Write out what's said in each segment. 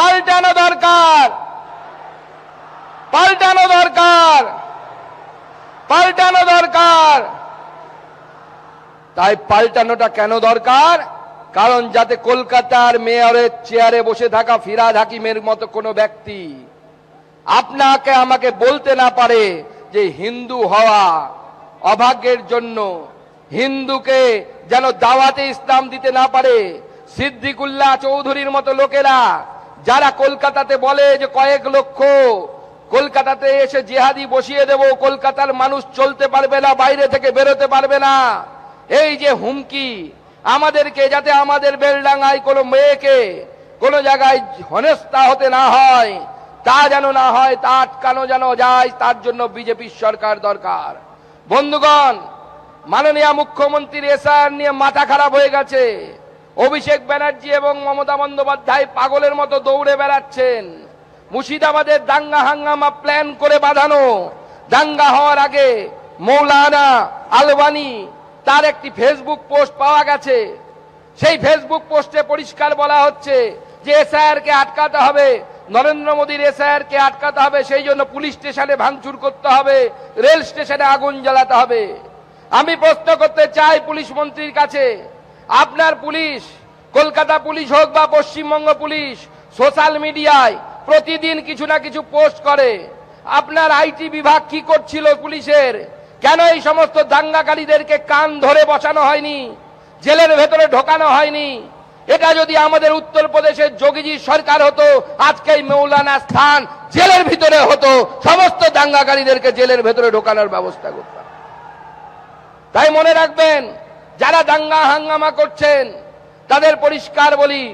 পাল্টানো দরকার, পাল্টানো দরকার, পাল্টানো দরকার। তাই পাল্টানোটা কেন দরকার? কারণ যাতে কলকাতার মেয়রের চেয়ারে বসে থাকা ফিরহাদ হাকিমের মতো কোনো ব্যক্তি আপনাকে আমাকে বলতে না পারে যে হিন্দু হওয়া অভাগ্যের জন্য, হিন্দুকে যেন দাওয়াতে ইসলাম দিতে না পারে। সিদ্দিকুল্লাহ চৌধুরীর মতো লোকেরা যারা কলকাতাতে বলে যে কয়েক লক্ষ কলকাতাতে এসে জিহাদি বসিয়ে দেব, কলকাতার মানুষ চলতে পারবে না, বাইরে থেকে বেরোতে পারবে না, এই যে হুমকি আমাদেরকে, যাতে আমাদের বেলডাঙ্গায় কোনো মেয়েকে কোনো জায়গায় হেনস্থা হতে না হয়, তা যেন না হয়, তা আটকানো যেন যায়, তার জন্য বিজেপির সরকার দরকার। বন্ধুগণ, মাননীয় মুখ্যমন্ত্রীর এসআইআর নিয়ে মাথা খারাপ হয়ে গেছে। অভিষেক ব্যানার্জি এবং মমতা বন্দ্যোপাধ্যায় পাগলের মতো দৌড়ে বেড়াচ্ছেন। মুর্শিদাবাদের দাঙ্গা হাঙ্গামা প্ল্যান করে বাঁধানো। দাঙ্গা হওয়ার আগে মৌলানা আলবানী তার একটি ফেসবুক পোস্ট পাওয়া গেছে। সেই ফেসবুক পোস্টে পরিষ্কার বলা হচ্ছে যে এসআইআর কে আটকাতে হবে, নরেন্দ্র মোদীর এসআইআর কে আটকাতে হবে, সেই জন্য পুলিশ স্টেশনে ভাঙচুর করতে হবে, রেল স্টেশনে আগুন জ্বালাতে হবে। আমি প্রশ্ন করতে চাই পুলিশ মন্ত্রীর কাছে, আপনার পুলিশ, কলকাতা পুলিশ হোক বা পশ্চিমবঙ্গ পুলিশ, সোশ্যাল মিডিয়ায় প্রতিদিন কিছু না কিছু পোস্ট করে। আপনার আইটি বিভাগ কি করছিল পুলিশের? কেন এই সমস্ত দাঙ্গাকারীদেরকে কান ধরে বসানো হয়নি, জেলের ভেতরে ঢোকানো হয়নি? এটা যদি আমাদের উত্তরপ্রদেশের যোগীজি সরকার হতো, আজকে এই মৌলানা স্থান জেলের ভিতরে হতো, সমস্ত দাঙ্গাকারীদেরকে জেলের ভেতরে ঢোকানোর ব্যবস্থা করতাম। তাই মনে রাখবেন, যারা দাঙ্গা হাঙ্গামা করছেন তাদের পরিষ্কার বলি,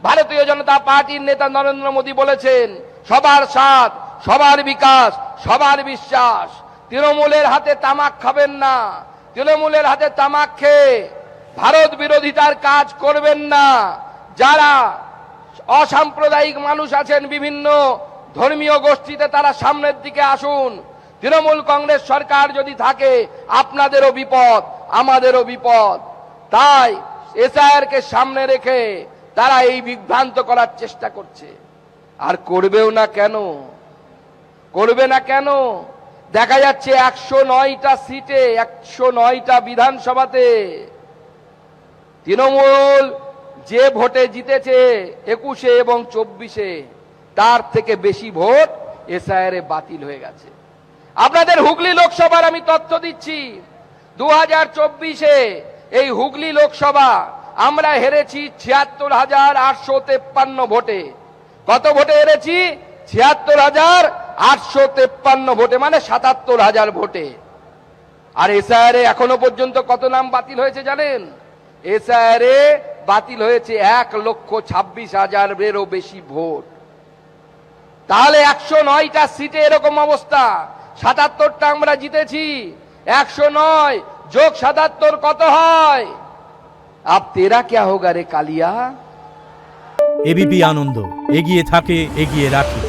ভারতীয় জনতা পার্টির নেতা নরেন্দ্র মোদী বলেছেন সবার সাথ, সবার বিকাশ, সবার বিশ্বাস। তৃণমূলের হাতে তামাক খাবেন না, তৃণমূলের হাতে তামাক খেয়ে ভারত বিরোধিতার কাজ করবেন না। যারা অসাম্প্রদায়িক মানুষ আছেন বিভিন্ন ধর্মীয় গোষ্ঠীতে, তারা সামনের দিকে আসুন। তৃণমূল কংগ্রেস সরকার যদি থাকে আপনাদেরও বিপদ, আমাদেরও বিপদ। তাই এসআইআর কে সামনে রেখে তারা এই বিভ্রান্ত করার চেষ্টা করছে। আর করবেও না কেন? করবে না কেন? দেখা যাচ্ছে 109টা সিটে, 109টা বিধানসভাতে তৃণমূল যে ভোটে জিতেছে 21-এ এবং 24-এ, তার থেকে বেশি ভোট এসআইআর এ বাতিল হয়ে গেছে। আপনাদের হুগলি লোকসভার আমি তথ্য দিচ্ছি, 2024-এ এই হুগলি লোকসভা আমরা হেরেছি 76,853 ভোটে। কত ভোটে হেরেছি? 76,853 ভোটে, মানে 77,000 ভোটে। আর এসআইআর এ এখনো পর্যন্ত কত নাম বাতিল হয়েছে জানেন? এসআইআর এ বাতিল হয়েছে 1,26,000-এরও বেশি ভোট। তাহলে 109টা সিটে এরকম অবস্থা, 77টা আমরা জিতেছি, 109 যোগ 77 কত হয়? আব তেরা ক্যা হোগা রে কালিয়া। এবিপি আনন্দ, এগিয়ে থাকে, এগিয়ে রাখে।